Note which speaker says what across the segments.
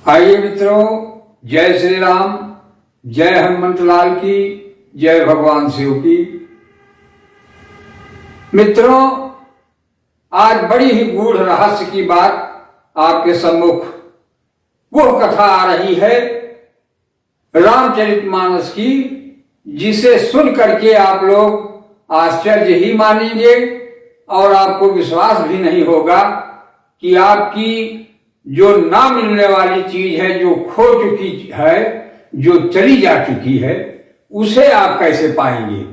Speaker 1: आइए मित्रों, जय श्री राम, जय हनुमंत लाल की, जय भगवान शिव की। मित्रों, आज बड़ी ही गूढ़ रहस्य की बात आपके सम्मुख वह कथा आ रही है रामचरितमानस की, जिसे सुन करके आप लोग आश्चर्य ही मानेंगे और आपको विश्वास भी नहीं होगा कि आपकी जो ना मिलने वाली चीज है, जो खो चुकी है, जो चली जा चुकी है, उसे आप कैसे पाएंगे।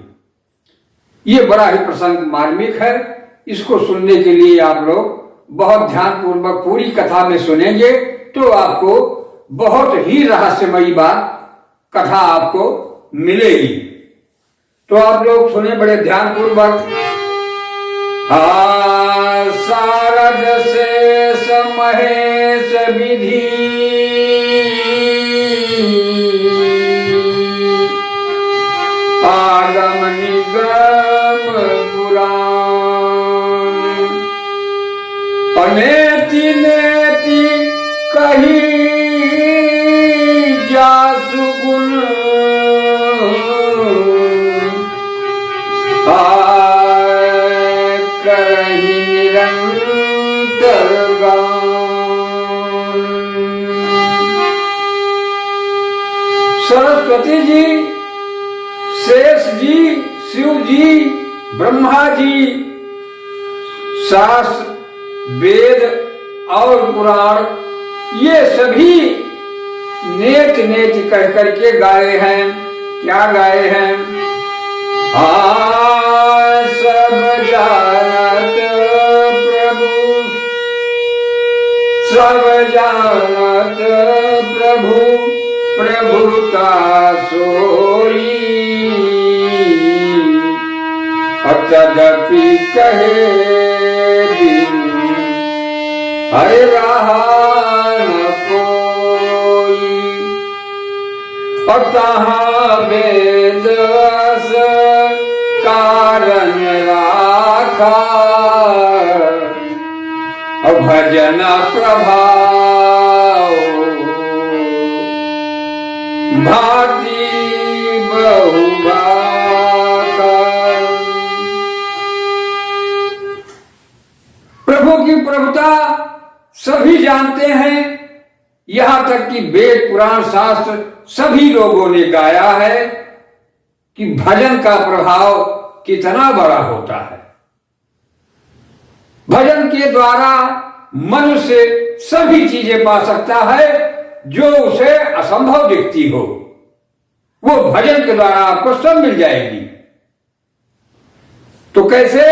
Speaker 1: ये बड़ा ही प्रसंग मार्मिक है। इसको सुनने के लिए आप लोग बहुत ध्यानपूर्वक पूरी कथा में सुनेंगे तो आपको बहुत ही रहस्यमयी बात कथा आपको मिलेगी। तो आप लोग सुने बड़े ध्यानपूर्वक। सारद शेष महेश विधि आगम निगम पुराण अनेति नेति कही जासु गुण करहि निरंतर गान। सरस्वती जी, शेष जी, शिव जी, ब्रह्मा जी शास्त्र, वेद और पुराण ये सभी नेत नेत कह करके गाए हैं। क्या गाए हैं? सब जानत प्रभु, सब जानत प्रभु प्रभुता सोई, तदपि कहे दिन हरि रहा न कोई। तहाँ वेद कारण राखा, भजन प्रभाव भांति बहुभाका। प्रभु की प्रभुता सभी जानते हैं, यहां तक कि वेद पुराण शास्त्र सभी लोगों ने गाया है कि भजन का प्रभाव कितना बड़ा होता है। भजन के द्वारा मनुष्य सभी चीजें पा सकता है जो उसे असंभव दिखती हो, वो भजन के द्वारा आपको सब मिल जाएगी। तो कैसे?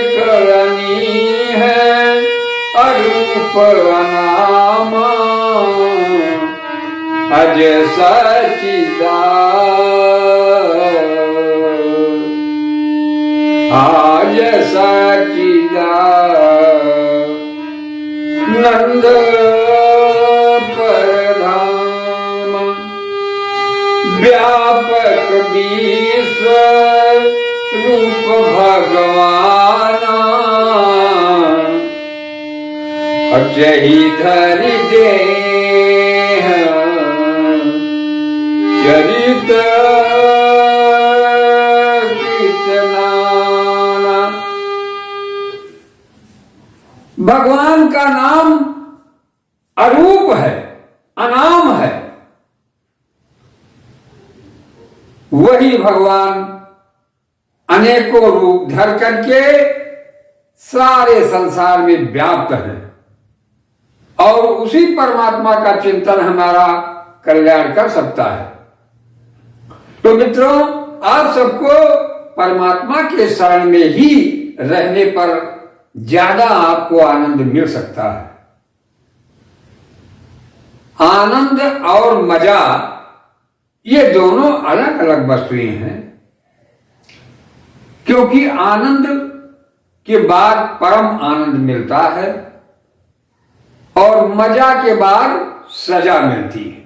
Speaker 1: करनी है अरूप अनामा, अज सचिदा आज सचिदा नंद परधाम, व्यापक विश्व रूप भगवाना, अजहि धरि देह चरित कितनाना। भगवान का नाम अरूप है, अनाम है। वही भगवान अनेकों रूप धर करके सारे संसार में व्याप्त है और उसी परमात्मा का चिंतन हमारा कल्याण कर सकता है। तो मित्रों, आप सबको परमात्मा के शरण में ही रहने पर ज्यादा आपको आनंद मिल सकता है। आनंद और मजा ये दोनों अलग अलग वस्तुएं हैं, क्योंकि आनंद के बाद परम आनंद मिलता है और मजा के बाद सजा मिलती है।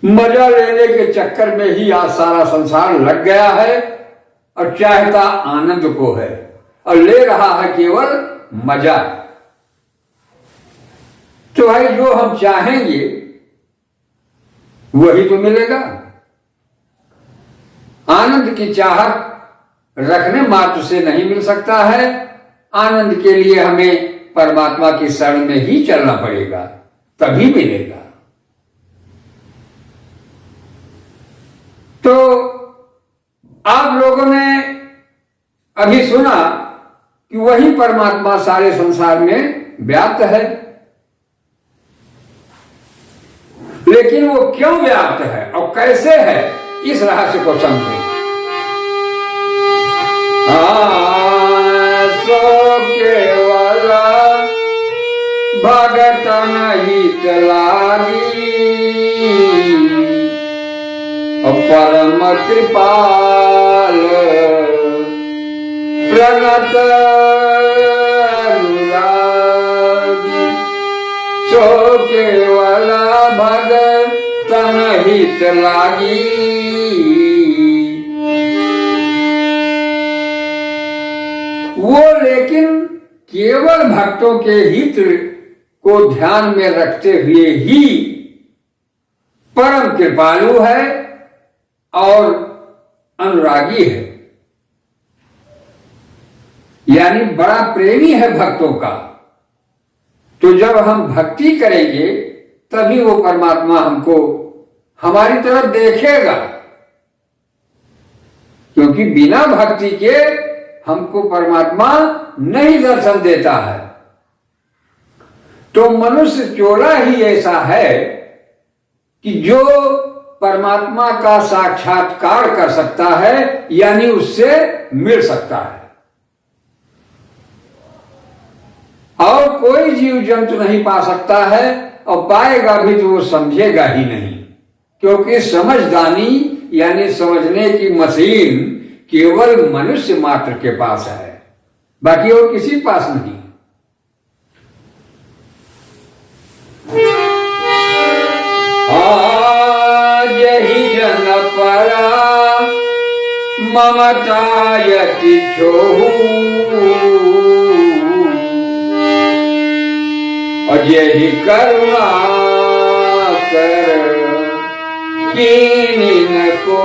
Speaker 1: मजा लेने के चक्कर में ही आज सारा संसार लग गया है और चाहता आनंद को है और ले रहा है केवल मजा। तो भाई जो हम चाहेंगे वही तो मिलेगा। आनंद की चाहत रखने मात्र से नहीं मिल सकता है। आनंद के लिए हमें परमात्मा की शरण में ही चलना पड़ेगा, तभी मिलेगा। तो आप लोगों ने अभी सुना कि वही परमात्मा सारे संसार में व्याप्त है, लेकिन वो क्यों व्याप्त है और कैसे है, इस रहस्य को समझें। सो केवल भगत नहीं लागी, परम कृपाल प्रणत अनुरागी। सो केवल भगत हित लागी, वो लेकिन केवल भक्तों के हित को ध्यान में रखते हुए ही परम कृपालु है और अनुरागी है, यानी बड़ा प्रेमी है भक्तों का। तो जब हम भक्ति करेंगे तभी वो परमात्मा हमको हमारी तरफ देखेगा, क्योंकि बिना भक्ति के हमको परमात्मा नहीं दर्शन देता है। तो मनुष्य चोला ही ऐसा है कि जो परमात्मा का साक्षात्कार कर सकता है, यानी उससे मिल सकता है। और कोई जीव जंतु नहीं पा सकता है, और पाएगा भी तो वो समझेगा ही नहीं, क्योंकि समझदानी यानी समझने की मशीन केवल मनुष्य मात्र के पास है, बाकी और किसी पास नहीं। यही जन परा ममता यति छोहू, और यही करुणा कर कीन को।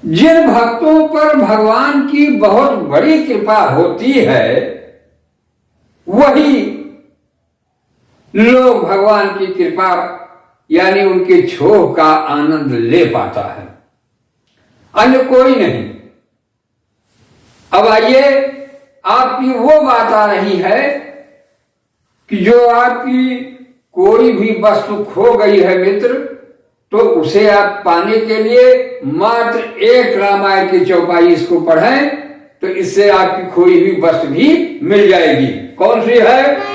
Speaker 1: जिन भक्तों पर भगवान की बहुत बड़ी कृपा होती है, वही लोग भगवान की कृपा यानी उनके छोह का आनंद ले पाता है, अन्य कोई नहीं। अब आइए, आपकी वो बात आ रही है कि जो आपकी कोई भी वस्तु खो गई है मित्र, तो उसे आप पाने के लिए मात्र एक रामायण की चौपाई इसको पढ़ें, तो इससे आपकी खोई हुई वस्तु भी मिल जाएगी। कौन सी है?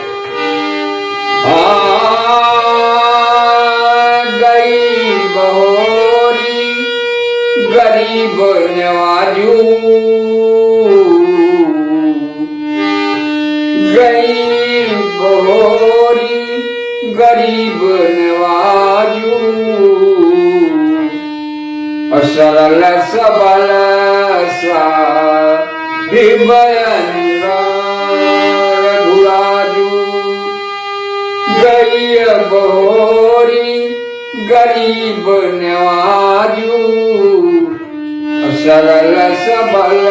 Speaker 1: गई बहोरी गरीब नवाजू, गई बहोरी गरीब नवाजू, सरल सबल सा रघुराजू, गई बहोरी गरीब नवाजू, सरल सबल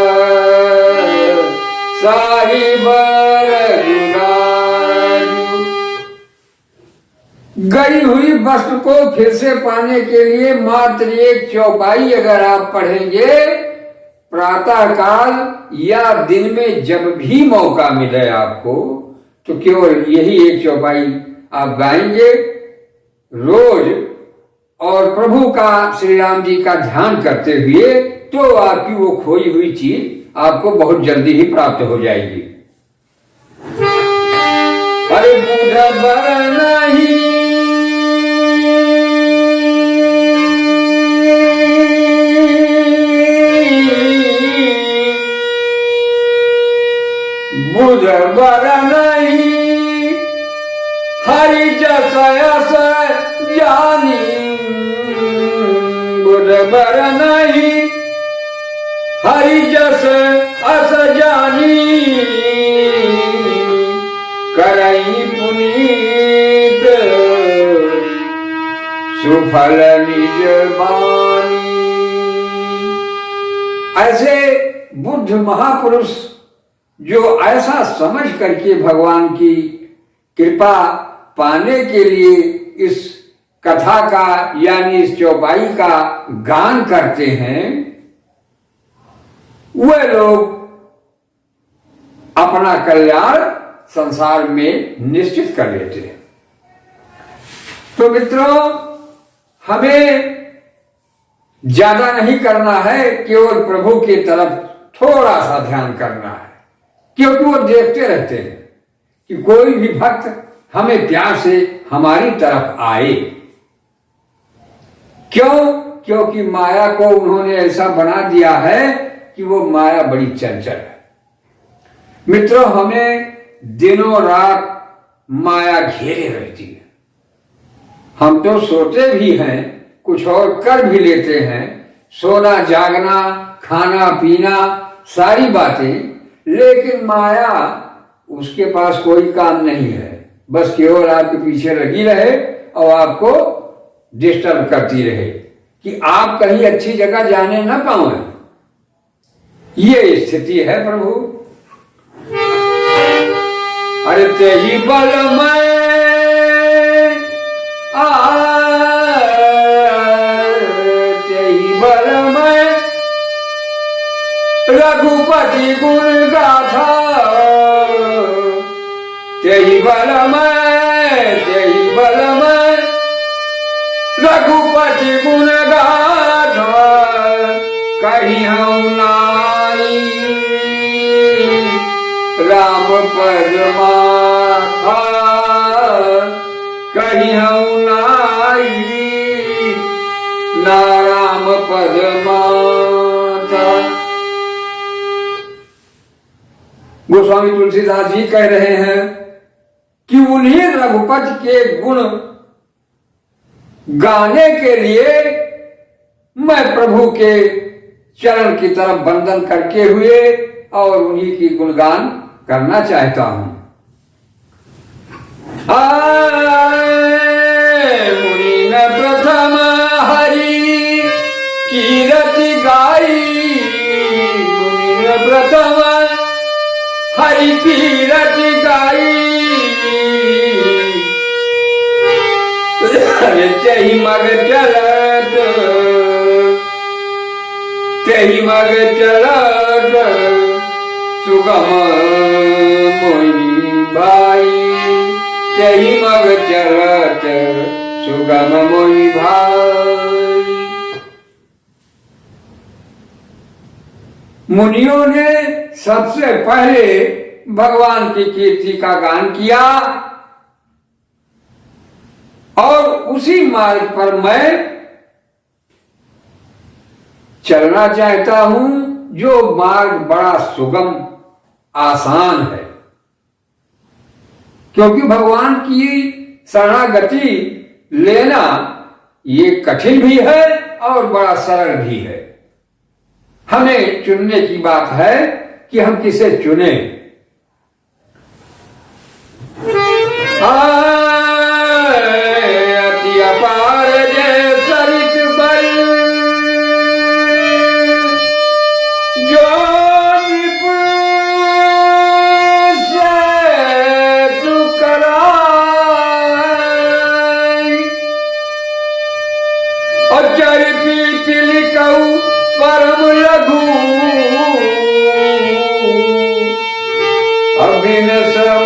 Speaker 1: साहिब रघुराजू। गई हुई वस्तु को फिर से पाने के लिए मात्र एक चौपाई अगर आप पढ़ेंगे, प्रातः काल या दिन में जब भी मौका मिले आपको, तो केवल यही एक चौपाई आप गाएंगे रोज, और प्रभु का, श्री राम जी का ध्यान करते हुए, तो आपकी वो खोई हुई चीज आपको बहुत जल्दी ही प्राप्त हो जाएगी। अरे बुध बर नहीं बुध बर नहीं हरि जसयस जानी, बुध बर नहीं हरि नहीं करई पुनीत सुफल निज बानी। ऐसे बुद्ध महापुरुष जो ऐसा समझ करके भगवान की कृपा पाने के लिए इस कथा का यानी इस चौपाई का गान करते हैं, वे लोग अपना कल्याण संसार में निश्चित कर लेते हैं। तो मित्रों, हमें ज्यादा नहीं करना है, केवल प्रभु की तरफ थोड़ा सा ध्यान करना है, क्योंकि वो देखते रहते हैं कि कोई भी भक्त हमें प्यार से हमारी तरफ आए। क्यों? क्योंकि माया को उन्होंने ऐसा बना दिया है कि वो माया बड़ी चंचल है। मित्रों, हमें दिनों रात माया घेरे रहती है। हम तो सोते भी हैं, कुछ और कर भी लेते हैं, सोना जागना, खाना पीना, सारी बातें, लेकिन माया उसके पास कोई काम नहीं है, बस केवल आपके पीछे लगी रहे और आपको डिस्टर्ब करती रहे कि आप कहीं अच्छी जगह जाने ना पाए। ये स्थिति है प्रभु। अरे तेही बल में तेही बल में रघुपति गुण गाथा, तेही बल में रघुपति गुण गाथा, कहीं हम नाई राम परमात्मा, कहीं हम नाई ना राम परमात्मा। गोस्वामी तुलसीदास जी कह रहे हैं कि उन्हीं रघुपति के गुण गाने के लिए मैं प्रभु के चरण की तरफ बंदन करके हुए और उन्हीं की गुणगान करना चाहता हूं। मुनि ने प्रथम हरि कीरति गाई, मुनि ने प्रथम हरि कीरति गाई, तेहि मग चलत, तेहि मग चलत सुगम मोहि भाई, तेहि मग चलत सुगम मोहि भाई। मुनियों ने सबसे पहले भगवान की कीर्ति का गान किया और उसी मार्ग पर मैं चलना चाहता हूं, जो मार्ग बड़ा सुगम आसान है। क्योंकि भगवान की शरणागति लेना ये कठिन भी है और बड़ा सरल भी है। हमें चुनने की बात है कि हम किसे चुने। अति अपार जय सरित बर, जो निप से तू कराई, और चरपी पिलिकऊ परम लघु, अभिन सम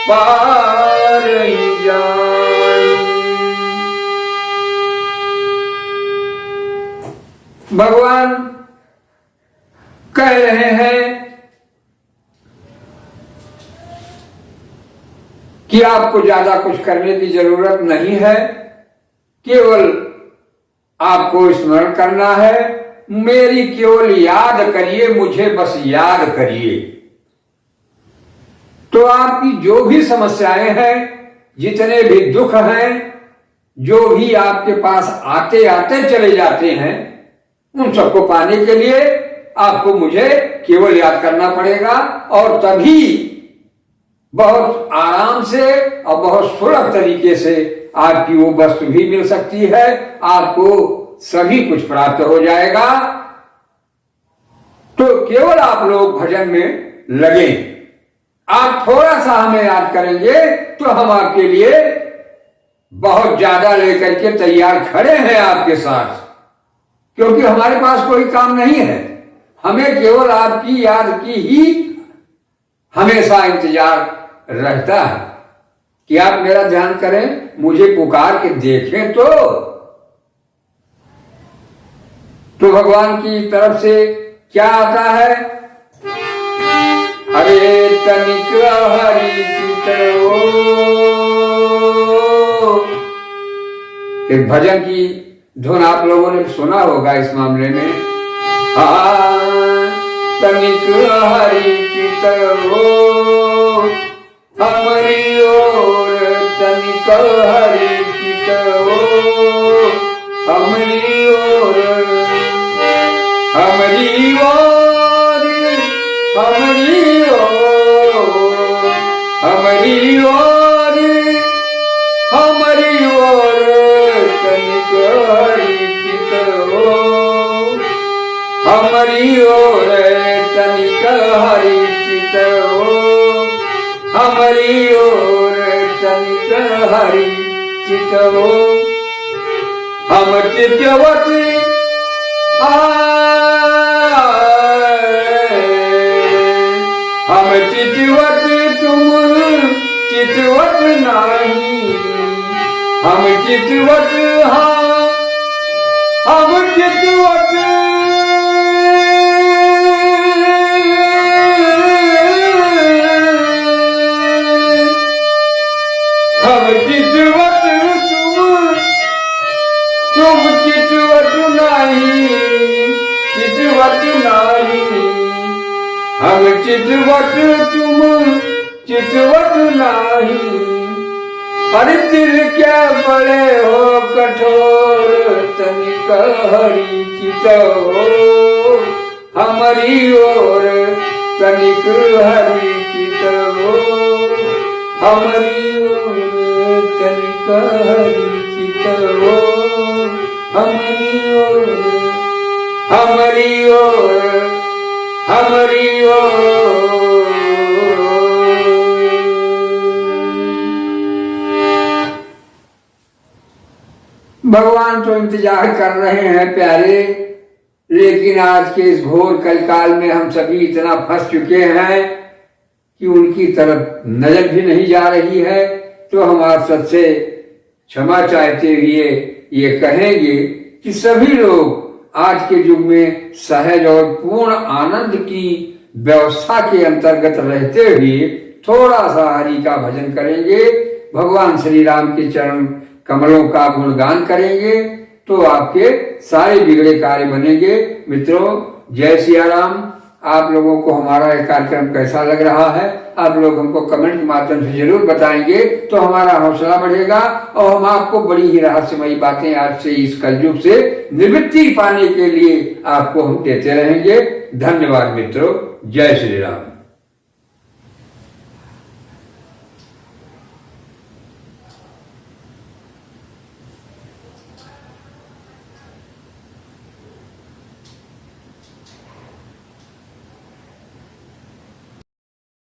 Speaker 1: पार जाई। भगवान कह रहे हैं कि आपको ज्यादा कुछ करने की जरूरत नहीं है, केवल आपको स्मरण करना है, मेरी केवल याद करिए, मुझे बस याद करिए। तो आपकी जो भी समस्याएं हैं, जितने भी दुख हैं, जो भी आपके पास आते आते चले जाते हैं, उन सबको पाने के लिए आपको मुझे केवल याद करना पड़ेगा और तभी बहुत आराम से और बहुत सुलभ तरीके से आपकी वो वस्तु भी मिल सकती है, आपको सभी कुछ प्राप्त हो जाएगा। तो केवल आप लोग भजन में लगे, आप थोड़ा सा हमें याद करेंगे तो हम आपके लिए बहुत ज्यादा लेकर के तैयार खड़े हैं आपके साथ, क्योंकि हमारे पास कोई काम नहीं है, हमें केवल आपकी याद की ही हमेशा इंतजार रहता है कि आप मेरा ध्यान करें, मुझे पुकार के देखें। तो भगवान की तरफ से क्या आता है? अरे तनिक हरि चितवो। एक भजन की धुन आप लोगों ने सुना होगा इस मामले में। तनिक हरि चितवो हमारी ओर, तनिक हरि चितवो हमारी ओर, हमारी ओर, हमारी ओर, हमारी ओर, हमारी ओर, तनिक हरि चितवो हमारी ओर, तनिक हरि चितवो हमारी ओर, तनिक हरि चितवो। हम चितवत हम चितवत तुम चितवत नहीं, हम चितवत हाँ हम चितवत, हम चितवत तुम चितवत नहीं, चितवत नहीं, हम चितवत तुम चितवत नहीं। अरे दिल क्या बड़े हो कठोर, तनिक हरि चितवो हमारी ओर, तनिक हरि चितवो हमारी ओर, तनिक हरि चितवो हमारी ओर, हमारी ओर, हमारी ओर। भगवान तो इंतजार कर रहे हैं प्यारे, लेकिन आज के इस घोर कलकाल में हम सभी इतना फंस चुके हैं कि उनकी तरफ नजर भी नहीं जा रही है। तो हम आप सबसे क्षमा चाहते हुए ये कहेंगे कि सभी लोग आज के युग में सहज और पूर्ण आनंद की व्यवस्था के अंतर्गत रहते हुए थोड़ा सा हरि का भजन करेंगे, भगवान श्री राम के चरण कमलों का गुणगान करेंगे, तो आपके सारे बिगड़े कार्य बनेंगे। मित्रों, जय सिया राम। आप लोगों को हमारा यह कार्यक्रम कैसा लग रहा है, आप लोग हमको कमेंट के माध्यम से जरूर बताएंगे, तो हमारा हौसला बढ़ेगा और हम आपको बड़ी ही रहस्यमयी बातें आज से इस कलयुग से निवृत्ति पाने के लिए आपको हम देते रहेंगे। धन्यवाद मित्रों, जय श्री राम।